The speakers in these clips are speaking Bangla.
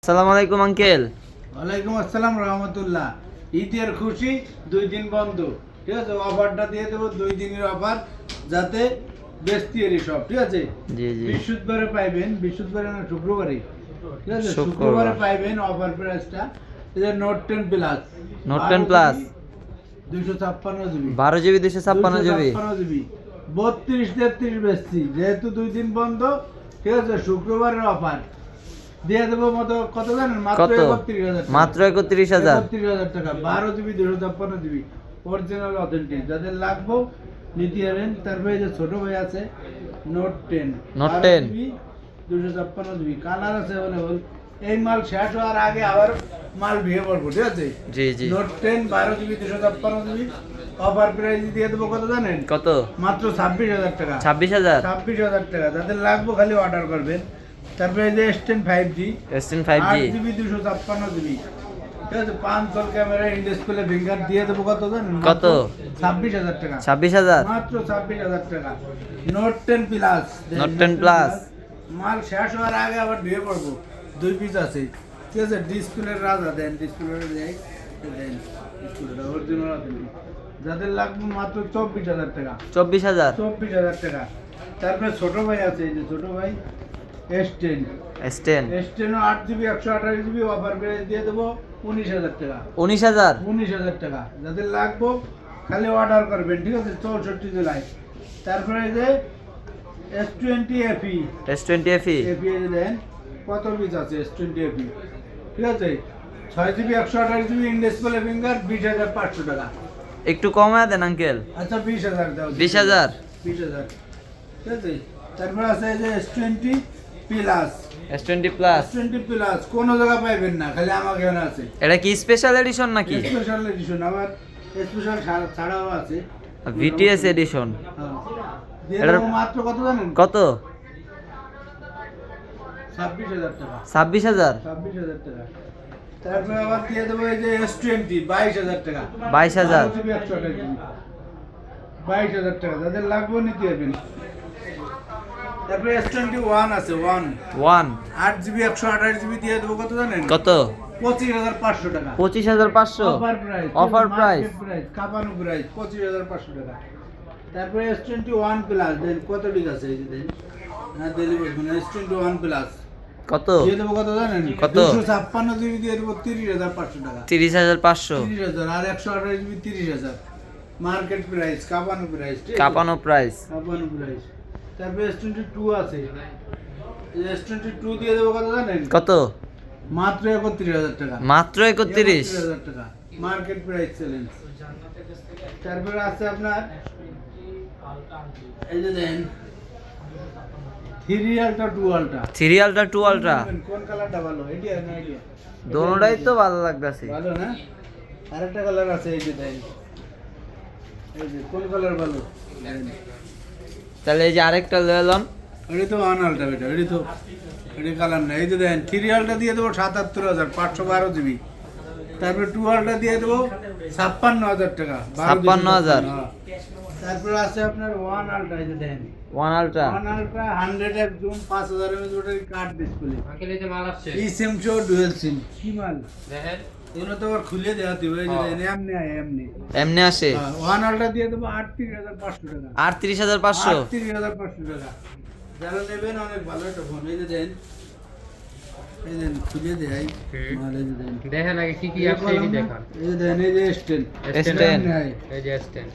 আসসালামু আলাইকুম আঙ্কেল। ওয়ালাইকুম আসসালাম রহমতুল্লাহ। ঈদের খুশি, 2 দিন বন্ধ, ঠিক আছে। অফারটা দিয়ে দেবো 2 দিনের অফার, যাতে বেস্তিয়ারি সব, ঠিক আছে। জি জি, বৃহস্পতিবারে পাইবেন, বৃহস্পতিবারে না শুক্রবারে, ঠিক আছে, শুক্রবার। শুক্রবারে পাইবেন অফার প্রাইসটা। এটা note 10 plus, note 10 plus 256 GB, 12 GB 256 GB. 256 GB 32 33 বেচছি, যেহেতু 2 দিন বন্ধ, ঠিক আছে। শুক্রবারের অফার দিয়ে দেবো মতো কত জানেন? মাত্র কত? 31,000 টাকা। মাত্র 31,000। 31,000 টাকা, 12 জিবি 256 জিবি অরিজিনাল অথেন্টিক। যাদের লাগবে নিতে পারেন। তারপরে যে ছোট ভাই আছে note 10, note 10 GB 256 GB, colour আছে अवेलेबल। এই মাল শেষ হওয়ার আগে আবার মাল ভিড়ে পড়বো, ঠিক আছে। জি জি, note 10 12 GB 256 GB offer price দিয়ে দেবো কত জানেন? কত? মাত্র 26,000 টাকা। 26,000। 26,000 টাকা। যাদের লাগবে খালি অর্ডার করবেন। তারপরে এই যে S10 5G, S10 5G 8 GB 256 GB, ঠিক আছে। 5 চল ক্যামেরা, ইন ডিসপ্লে ফিঙ্গার দিয়ে দেবো কত জানেন? কত? 26,000 টাকা। 26,000। মাত্র 26,000 টাকা। Note 10 plus, note 10 plus. মাল শেষ হওয়ার আগে আবার দিয়ে পড়বো, 2 পিস আছে, ঠিক আছে। ডিসপ্লের রাজা দেন, ডিসপ্লের দেয় দেন, ডিসপ্লেটা অরিজিনাল আছে। যাদের লাগবে মাত্র 24,000 টাকা। 24,000। 24,000 টাকা। তারপরে ছোট ভাই আছে, এই যে ছোট ভাই S10, S10 S10 8 GB 128 GB offer price দিয়ে দেবো 19,000 টাকা। 19,000। 19,000 টাকা। যাদের লাগবে খালি অর্ডার করবেন, ঠিক আছে, 64 জেলায়। তারপরে এই যে S20 FE, S20 FE FE এই যে দেন কত পিস আছে S20 FE, ঠিক আছে। 6 GB 128 GB in display finger 20,500 টাকা। একটু কমায় দেন আঙ্কেল। আচ্ছা 20,000 দাও। 20,000। 20,000, ঠিক আছে। তারপরে আছে এই যে S20 plus, S20 plus. S20 plus কোনো জায়গা পাইবেন না, খালি আমার এখানে আছে। এটা কি স্পেশাল এডিশন নাকি? স্পেশাল এডিশন, আবার স্পেশাল ছাড়াও আছে, VTS এডিশন। হ্যাঁ। দিয়ে এটার দেবো মাত্র কত জানেন? কত? 26,000 টাকা। 26,000। 26,000 টাকা। তারপরে আবার দিয়ে দেবো এই যে S20 22,000 টাকা। 22,000। 12 জিবি 128 জিবি 22,000 টাকা। যাদের লাগবে নিতে পারবেন। তারপরে S21 আছে, 1 8 জিবি 128 জিবি দিয়ে দেবো কত জানেন? কত? 25,500 টাকা। 25,500। Offer price, offer price. কাপানো প্রাইস 25,500 টাকা। তারপরে S21 প্লাস দেন কত ঠিক আছে, এই যে দেন, হ্যাঁ দিলে বলবেন। S21 প্লাস কত? দিয়ে দেবো কত জানেন? কত? 256 জিবি দিয়ে দেবো 30,500 টাকা। 30,500। 30,000 আর 128 জিবি 30,000 মার্কেট প্রাইস, কাপানো প্রাইস, ঠিক আছে? কাপানো প্রাইস। কাপানো প্রাইস। তারপরে S22 আছে, এই S22 দিয়ে দেবো কত জানেন? কত? মাত্র 31,000 টাকা। মাত্র 31। 31,000 টাকা মার্কেট প্রাইস চ্যালেঞ্জ। তারপরে আছে আপনার এই যে দেন 3 আলট্রা 2 আলট্রা। 3 আলট্রা 2 আলট্রা কোন কালারটা ভালো? এইটা না এইটা? দোনোটাই তো ভালো লাগতেছে। ভালো না? আরেকটা কালার আছে, এই যে দেন, এই যে কোন কালার ভালো? তাহলে এই যে আরেকটা লইলাম। এটা তো 1 আলট্রা, এটা তো এটা কালার না। এই যে দেন 3 আলট্রা দিয়ে দেবো 77,512 জিবি। তারপরে 2 আলট্রা দিয়ে দেবো 56,000 টাকা। 56,000। তারপরে আছে আপনার 1 আলট্রা, এই যে দেন 1 ultra 1 ultra 100 F zoom 5000 mAh battery card display. Uncle এই যে মাল আসছে eSIM সহ ডুয়াল সিম। কি মাল? দেখেন এগুলো তো আবার খুলে দেওয়া দিবে, এই যে দেন এমনি আয় এমনি। এমনি আসে। 1 আলট্রা দিয়ে দেবো 38,500 টাকা। 38,500। 38,500 টাকা। যারা নেবেন অনেক ভালো একটা ফোন। এই যে দেন, এই দেন খুলে দেয় মাল, এই যে দেন। দেখেন আগে কি কি আছে এই দেখান এই যে দেন, এই যে S10, S10 এমনি আয়। এই যে S10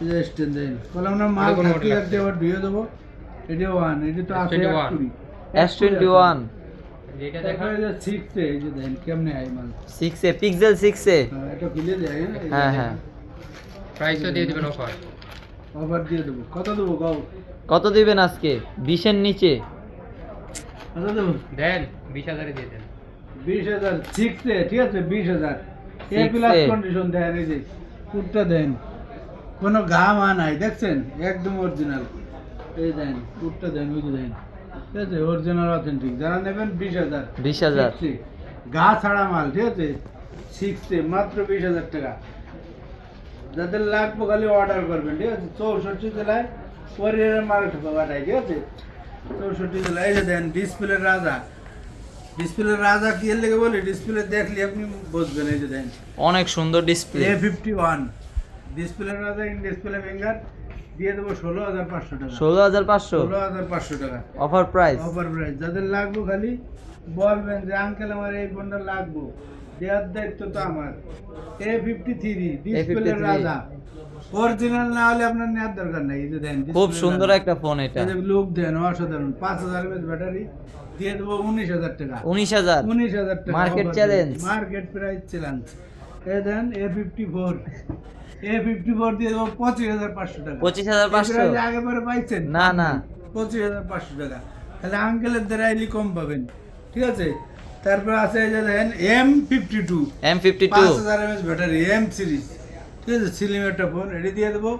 এই যে S10 দেন। কলম না মাল এটা কোনো থাকলে model আর দিয়ে আবার ধুয়ে দেবো। এটা 1, এটা তো আছে S21 120। S21 যেটা তারপরে দেখান এই যে 6 এই যে দেন কেমনে আয় মাল। 6 এ পিক্সেল 6 এ। হ্যাঁ, এটা খুলে দেয়। হ্যাঁ হ্যাঁ। প্রাইসও দিয়ে দিবেন অফার অফার দিয়ে দেবো। কত দেবো গাও? কত দিবেন আজকে? 20 এর নিচে। কত দেবো? দেন 20,000 এ দিয়ে দেন 20,000 6 ঠিক আছে, 20,000 এ 6 প্লাস এ। কন্ডিশন দেন, এই যে কুটটা দেন, কোনো ঘা মা নাই, দেখছেন একদম অরিজিনাল। এই দেন কুটটা দেন, ওই যে দেন, ঠিক আছে, অরিজিনাল অথেন্টিক। যারা নেবেন 20,000। 20,000। 6 ঘা ছাড়া মাল, ঠিক আছে, 6 মাত্র 20,000 টাকা। যাদের লাগবে খালি অর্ডার করবেন, ঠিক আছে। 64 জেলায় পরের মাল ঠোকা পাঠায়, ঠিক আছে, 64 জেলায়। এই যে দেন ডিসপ্লে রাজা, ডিসপ্লে রাজা কি এর লেগে বলি, ডিসপ্লে দেখলে আপনি বুঝবেন। এই যে দেন অনেক সুন্দর ডিসপ্লে। A51 ডিসপ্লে রাজা ইন ডিসপ্লে ফিঙ্গার দিয়ে দেবো 16,500 টাকা। 16,500 16,500 টাকা অফার প্রাইস। Offer price. যাদের লাগবে খালি বলবেন যে আঙ্কেল আমার এই ফোনটা লাগবে, দেওয়ার দায়িত্ব তো আমার। A53 ডিসপ্লে রাজা, অরিজিনাল না হলে আপনার নেওয়ার দরকার নাই। এই যে দেন খুব সুন্দর একটা ফোন এটা। লুক দেন অসাধারণ। 5000 mAh ব্যাটারি দিয়ে দেবো 19,000 টাকা। 19,000 19,000 টাকা market challenge. Market price challenge. এই দেন A54 দিয়ে দেবো 25,500 টাকা। 25,500 এই প্রাইস আগে পরে পাইছেন? না না 25,500 টাকা। তাহলে আঙ্কেলের দ্বারা এলি কম পাবেন, ঠিক আছে। তারপর আছে এই যে দেখেন M52 5000 mAh battery, M series, ঠিক আছে। স্লিম একটা ফোন, এটি দিয়ে দেবো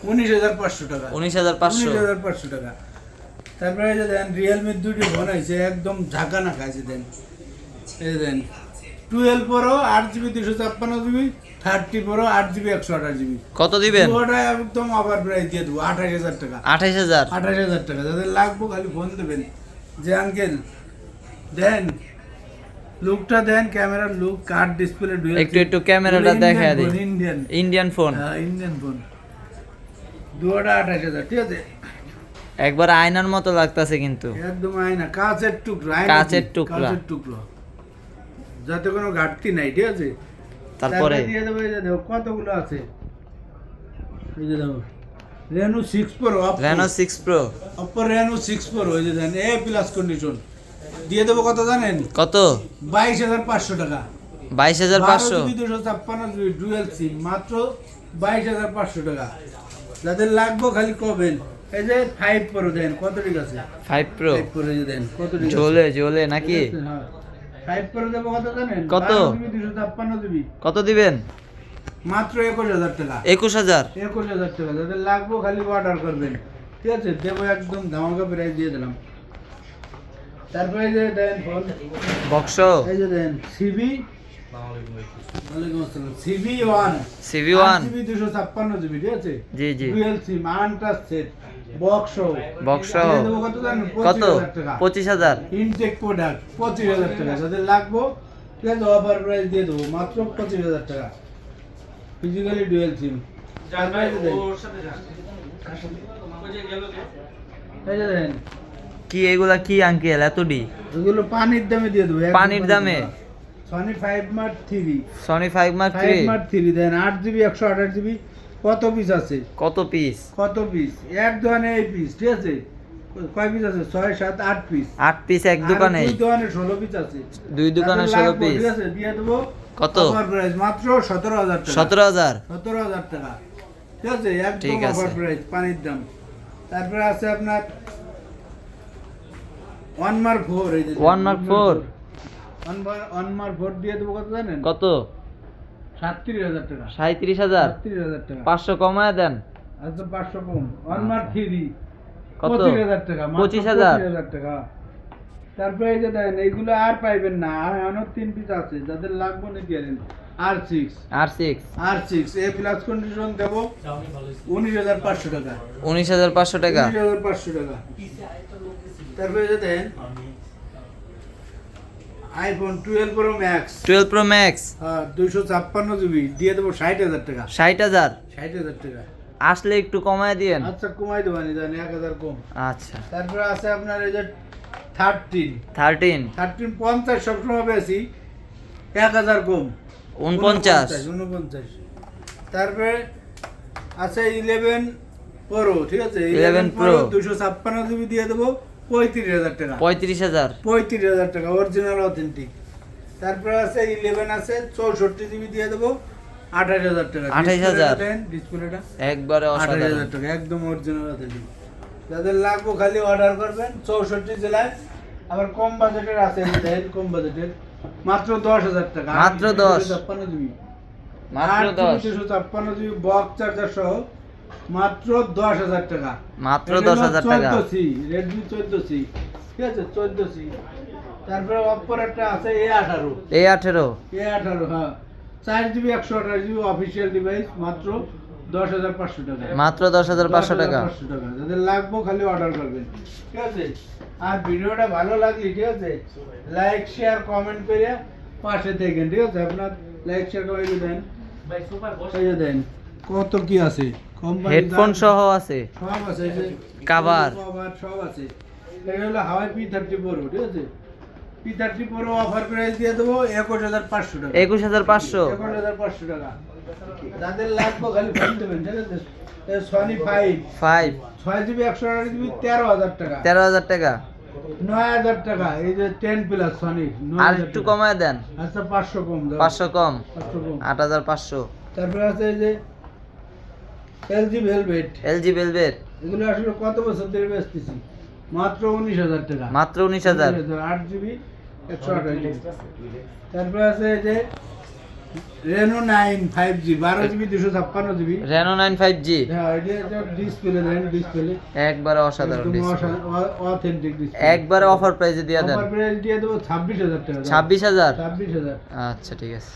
19,500 টাকা। 19,500 টাকা। তারপরে এই যে দেন রিয়েলমির দুটি ফোন আছে, একদম ঝাঁকা না খাইছে। দেন এই দেন 12 Pro 8GB 256GB, 30 Pro 8GB 128GB। কত দিবেন? ওটা একদম অফার প্রাইস দিয়ে দেবো 28,000 টাকা। 28,000 টাকা। যাদের লাগবে খালি ফোন দেবেন যে আঙ্কেল দেন লুকটা দেন, ক্যামেরার লুক, কার্ড ডিসপ্লে ডুয়াল। একটু ক্যামেরাটা দেখায় দিন। ইন্ডিয়ান ফোন, ইন্ডিয়ান ফোন দুটা 28,000, ঠিক আছে। একবার আয়নার মতো লাগতাছে কিন্তু। একদম আয়না, কাঁচের টুকরো, কাঁচের টুকরা। কাঁচের টুকরো, যাতে কোনো ঘাটতি নাই, ঠিক আছে। তারপরে দিয়ে দেবো এই যে দেখো কতগুলো আছে। এই যে দেখো Reno 6 Pro, Reno 6 Pro Oppo Reno 6 Pro, এই যে দেন A+ কন্ডিশন দিয়ে দেবো কত জানেন? কত? 22,500 টাকা। 22,500 256GB ডুয়াল সিম, মাত্র 22,500 টাকা। যাদের লাগবে খালি কবেন। এই যে 5 Pro দেন, কত ঠিক আছে? 5 Pro 5 Pro এই যে দেন কত ঠিক আছে? জ্বলে নাকি? হ্যাঁ 5 Pro দেবো কত জানেন? কত? 256GB কত দিবেন? মাত্র 21,000 টাকা। 21,000 21,000 টাকা। যাদের লাগবে খালি অর্ডার করবেন, ঠিক আছে। দেবো একদম ধামাকা প্রাইস দিয়ে দিলাম। তারপরে এই যে দেন ফোন বক্স, এই যে দেন ওয়ালাইকুম আসসালাম, CV1 8GB 256GB, ঠিক আছে। জি জি dual SIM, untouch set, box box দিয়ে দেবো কত জানেন? কত? 25,000 টাকা। 25,000 ইনটেক প্রোডাক্ট 25,000 টাকা। যাদের লাগবে ঠিক আছে অফার প্রাইস দিয়ে দেবো মাত্র 25,000 টাকা। Physically dual SIM. এই যে দেন কি এগুলা কি আঙ্কেল এতডি? এগুলো পানির দামে দিয়ে দেবো, পানির দামে। Sony 5 Mark 3 Sony 5 Mark 5 3 Mark 3 দেন 8GB 128GB। কত পিস আছে? কত পিস? কত পিস? এক দোকানে এই পিস, ঠিক আছে। কয় পিস আছে? 6 7 8 পিস। 8 পিস এক দোকানে। দুই দোকানে 16 পিস আছে। দুই দোকানে 16 পিস, ঠিক আছে দিয়ে দেবো। কত? অফার প্রাইস মাত্র 17,000 টাকা। 17,000 17,000 টাকা, ঠিক আছে। একদম ঠিক আছে। অফার প্রাইস, পানির দাম। তারপরে আছে আপনার 1 Mark 4, এই যে 1 Mark 4 1 Mark 4 দিয়ে দেবো কত জানেন? কত? 37,000 টাকা। 37,000 37,000 টাকা। 500 কমায় দেন। আচ্ছা 500 কম। 1 Mark 3 কত? 25,000 টাকা। 25,000 25,000 টাকা। তারপরে এই যে দেন এইগুলো আর পাইবেন না, আর অনেক 3 পিস আছে। যাদের লাগবে না দিয়েন। R6 A+ কন্ডিশন দেবো 19,500 টাকা। 19,500 টাকা। 19,500 টাকা। তারপরে যে দেন iPhone 12 Pro Max 12 Pro Max 256GB দিয়ে দেবো 60,000 টাকা। 60,000 60,000 টাকা। আসলে একটু কমায় দিয়েন। আচ্ছা কমাই দেবানি, জানি 1,000 কম। আচ্ছা তারপরে আছে আপনার এই যে 13 50 সবসময় বেশি, 1,000 কম, 49 তারপরে আছে 11 Pro, ঠিক আছে। 11 Pro 256GB দিয়ে দেবো 35,000 টাকা। 35,000 টাকা অরিজিনাল অথেন্টিক। তারপরে আছে 11 আছে 64GB দিয়ে দেবো 28,000 টাকা। 28,000 ডিসপ্লেটা একবারে 28,000 অসাধারণ। টাকা, একদম অরিজিনাল অথেন্টিক। যাদের লাগবে খালি অর্ডার করবেন। 64 জেলায়। আবার কম বাজেটের আছে, কম বাজেটের মাত্র 10,000 টাকা। মাত্র 10 56GB মাত্র 10 256GB বক্স চার্জার সহ মাত্র 10,000 টাকা। মাত্র 10,000 টাকা। Redmi 14C, ঠিক আছে 14C। তারপরে Oppo একটা আছে A18 A18 হ্যাঁ 4GB 128GB অফিসিয়াল ডিভাইস, মাত্র 10,500 টাকা। মাত্র 10,500 টাকা। 10,500 টাকা। যাদের লাগবে খালি অর্ডার করবেন, ঠিক আছে? আর ভিডিওটা ভালো লাগলে, ঠিক আছে, লাইক শেয়ার কমেন্ট করে পাশে থাকেন, ঠিক আছে? আপনার লাইক শেয়ার করে দেন, এই যে দেন কত কি আছে, কোম্পানি হেডফোন সহ আছে, সব আছে, এই যে Cover। কভার সব আছে। এটা হলো হাওয়াই P30 Pro, ঠিক আছে? P30 Pro অফার প্রাইস দিয়ে দেবো 21,500 টাকা। 21,500। 21,500 টাকা। যাদের লাগবে খালি ফোন দেবেন, ঠিক আছে? সনি 5 5 6GB 128GB 13,000 টাকা। 13,000 টাকা। 9,000 টাকা। এই যে 10 প্লাস সনি আর একটু কমায় দেন, আচ্ছা 500 কম দাও। 500 কম, 500 কম। 8,500। তারপরে আছে এই যে LG Velvet। LG Velvet এগুলো আসলে কত বছর ধরে বেচতেছি, মাত্র 19,000 টাকা। মাত্র 19,000। 8GB 128GB। তারপরে আছে এই যে Reno 9 5G 12GB 256GB। Reno 9 5G হ্যাঁ, এটা ডিসপ্লে দেন, ডিসপ্লে একবারে অসাধারণ ডিসপ্লে, অথেন্টিক ডিসপ্লে। একবারে অফার প্রাইসে দিয়ে দেন। অফার প্রাইস দিয়ে দেবো 26,000 টাকা। 26,000। 26,000। আচ্ছা ঠিক আছে।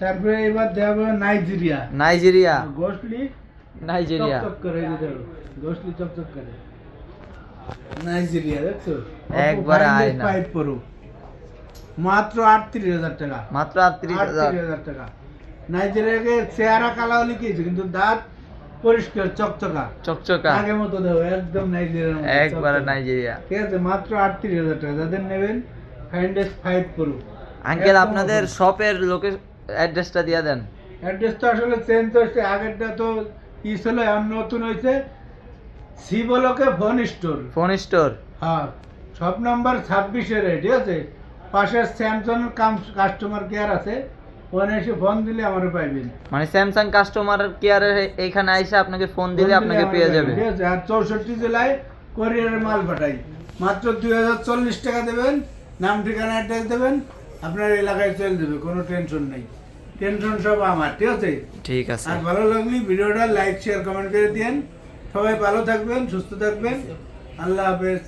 তারপরে এবার দেবো নাইজেরিয়া। নাইজেরিয়া, গোসলি নাইজেরিয়া চকচক করে এই যে দেখো, গোসলি চকচক করে। নাইজেরিয়া দেখছো, একবারে আয়না। 5 Pro মাত্র 38,000 টাকা। মাত্র 38,000। 38,000 টাকা। নাইজেরিয়াকে চেহারা কালা হলে কি হয়েছে, কিন্তু দাঁত পরিষ্কার চকচকা, চকচকা, আগের মতো দেবো, একদম নাইজেরিয়ার মতো একবারে চকচকা। নাইজেরিয়া। ঠিক আছে, মাত্র 38,000 টাকা। যাদের নেবেন ফাইন্ডেস 5 Pro। আঙ্কেল একদম আপনাদের offer। শপের অ্যাড্রেসটা দিয়ে দেন। অ্যাড্রেস তো আসলে চেঞ্জ হয়েছে, আগেরটা তো ই ছিল, এখন নতুন হয়েছে শিবলোকে ফোন স্টোর। Phone store. হ্যাঁ, শপ নাম্বার 26 ঠিক আছে? পাশে স্যামসাং কাস্টমার কেয়ার আছে, ওখানে এসে ফোন দিলে আমারও পাইবেন। মানে স্যামসাং কাস্টমার কেয়ারে এইখানে আইসা আপনাকে ফোন দিলে আপনাকে আমারও পেয়ে পাইবেন, যাবে। ঠিক আছে? আর 64 জেলায় কোরিয়ারে মাল পাঠাই, মাত্র 2,040 টাকা দেবেন, নাম ঠিকানা অ্যাড্রেস দেবেন, আপনার এলাকায় চলে যাবে, কোনো টেনশন নেই। টেনশন সব আমার, ঠিক আছে? ঠিক আছে। আর ভালো লাগলে ভিডিওটা লাইক শেয়ার কমেন্ট করে দিন। সবাই ভালো থাকবেন, সুস্থ থাকবেন। আল্লাহ হাফেজ।